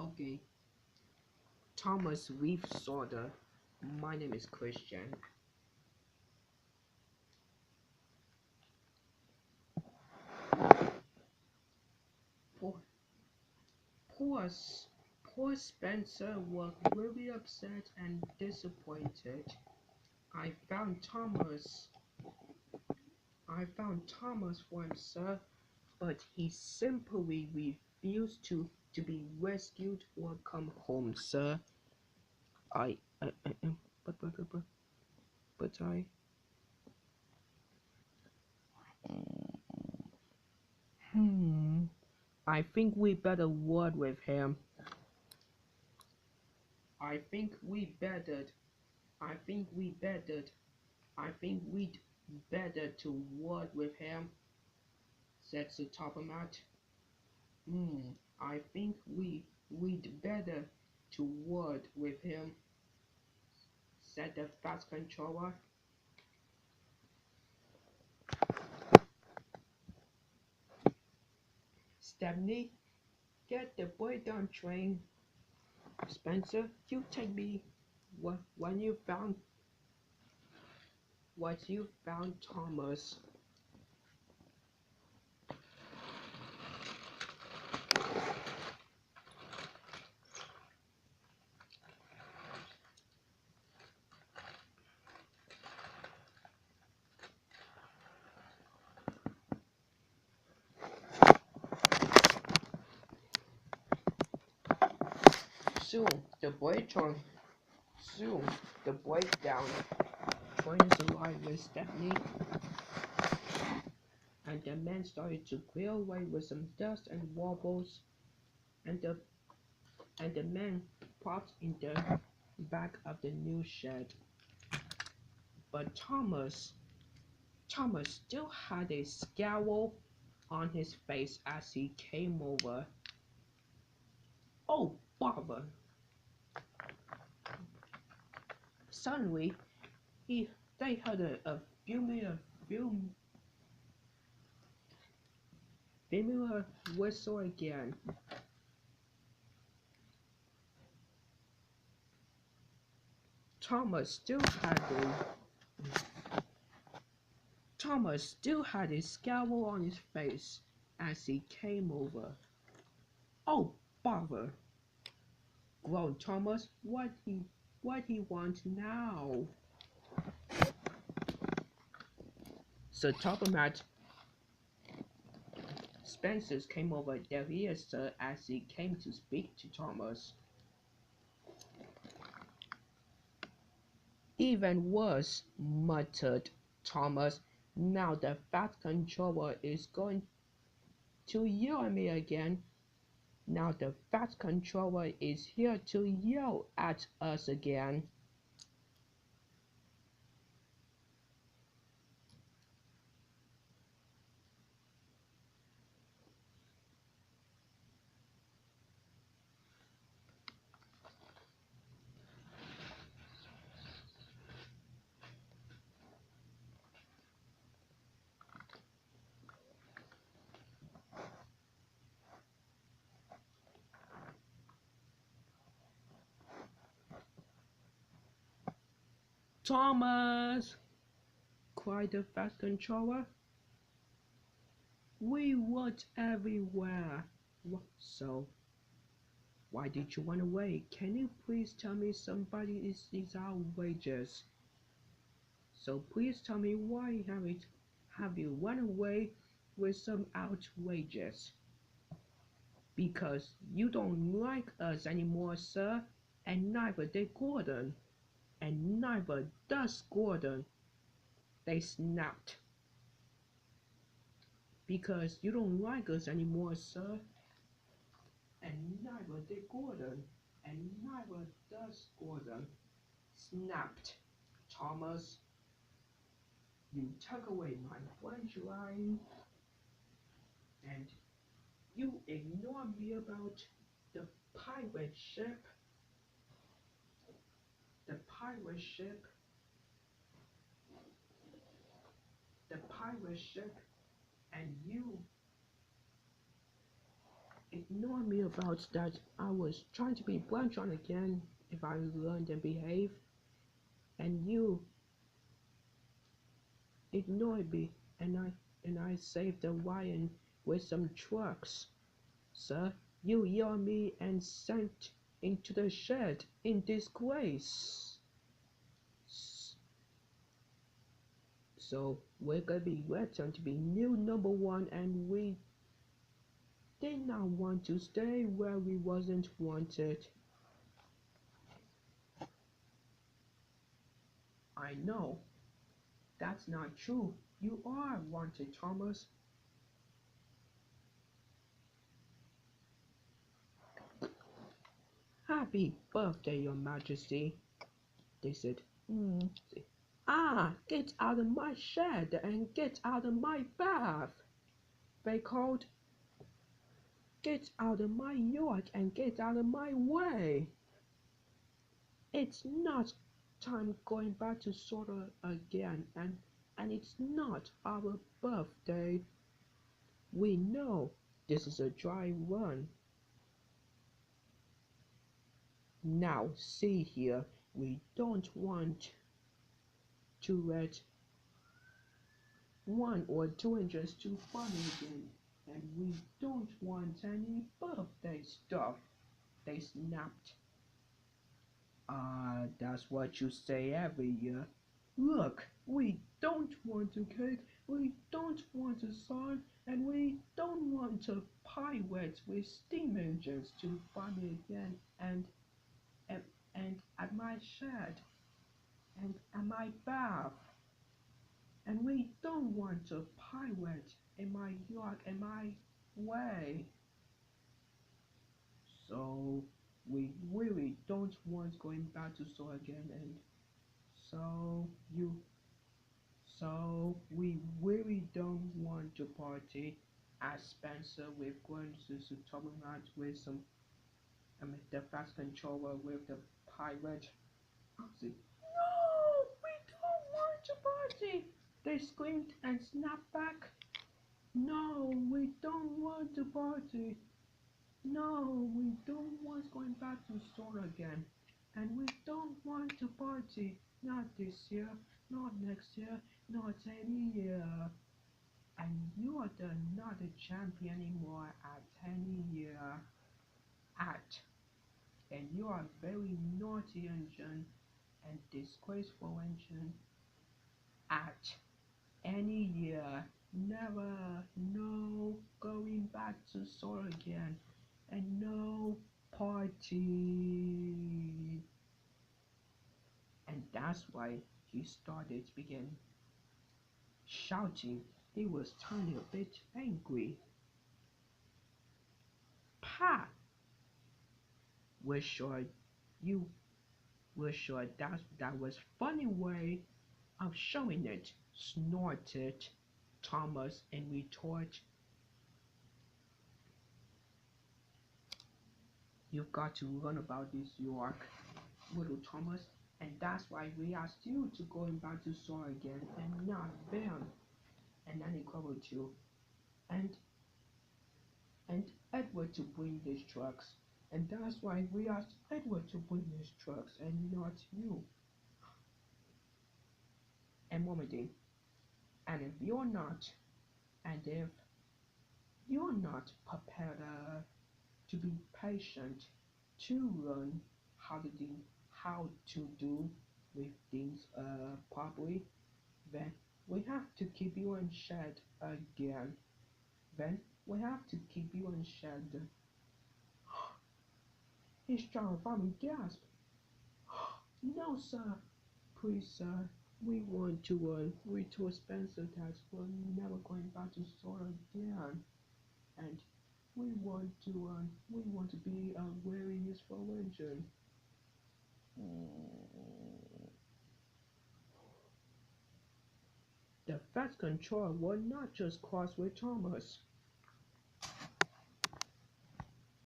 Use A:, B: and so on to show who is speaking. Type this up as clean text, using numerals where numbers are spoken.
A: Okay, Thomas Reef Sodor. My name is Christian. Poor, poor, poor Spencer was very upset and disappointed. I found Thomas. I found Thomas for him, sir, but he simply refused to be rescued or come home, sir. I but hmm. I think we better word with him. I think we better. I think we better. I think we'd better to word with him, said Sir Topamat. I think we'd better to word with him, said the fast controller. Stepney, get the boy down train. Spencer, you take me when you found Thomas. Soon the boy turned. Soon the boy down. Train is alive with Stepney, and the man started to clear away with some dust and wobbles, and the man popped in the back of the new shed. But Thomas still had a scowl on his face as he came over. Oh, bother! Suddenly, they heard a familiar whistle again. Thomas still had a scowl on his face as he came over. Oh, bother! Groaned Thomas. What he wants now? Sir Topamat Spencer's came over. There he is, sir, as he came to speak to Thomas. Even worse, muttered Thomas. Now the fat controller is going to yell at me again. Now the fat controller is here to yell at us again. Thomas! Cried the fat controller. We were everywhere. So, why did you run away? Can you please tell me somebody is our wages? So please tell me why have you run away with some outrageous? Because you don't like us anymore, sir, and neither did Gordon, and neither does Gordon. They snapped. Because you don't like us anymore, sir, and neither did Gordon, and neither does Gordon. Snapped Thomas. You took away my French line, and you ignore me about the pirate ship, the pirate ship, the pirate ship, and you ignore me about that. I was trying to be blunt on again if I learned and behave, and you ignored me, and I saved the Ryan with some trucks. Sir, you yelled me and sent into the shed in disgrace. So we're gonna be returned to be new number one, and we did not want to stay where we wasn't wanted. I know, that's not true. You are wanted, Thomas. Happy birthday, Your Majesty, they said. Ah, get out of my shed and get out of my bath, they called. Get out of my yard and get out of my way. It's not time going back to sodor again, and it's not our birthday. We know this is a dry run. Now see here, we don't want to let 1 or 2 inches too funny again, and we don't want any birthday stuff, they snapped. That's what you say every year. Look, we don't want a cake, we don't want a sign, and we don't want a pirate with steam engines to find me again, and, and at my shed, and at my bath. And we don't want a pirate in my yard in my way. So we really don't want going back to store again, and so you so we really don't want to party as Spencer with going to Tomerant with some the fast controller with the pirate. I said, no, we don't want to party. They screamed and snapped back. No, we don't want to party. No, we don't want going back to store again. And we don't want to party. Not this year, not next year, not any year. And you are not a champion anymore at any year. At. And you are very naughty engine and disgraceful engine. At. Any year, never, no going back to store again, and no party. And that's why he started to begin shouting. He was turning a bit angry. Pa! We're sure you were sure that was funny way of showing it, snorted Thomas in retort. You've got to learn about this, York, little Thomas, and that's why we asked you to go back to store again and not them. And then he covered you and Edward to bring these trucks. And that's why we asked Edward to bring these trucks and not you. And Momedy, and if you're not prepared to be patient to learn how to do with things properly, then we have to keep you in shed again. Then we have to keep you in shed. He's trying to find me gasp. No, sir. Please, sir. We want to we too expensive that we're never going back to store again. And we want to be a very useful engine. The fast control will not just cross with Thomas.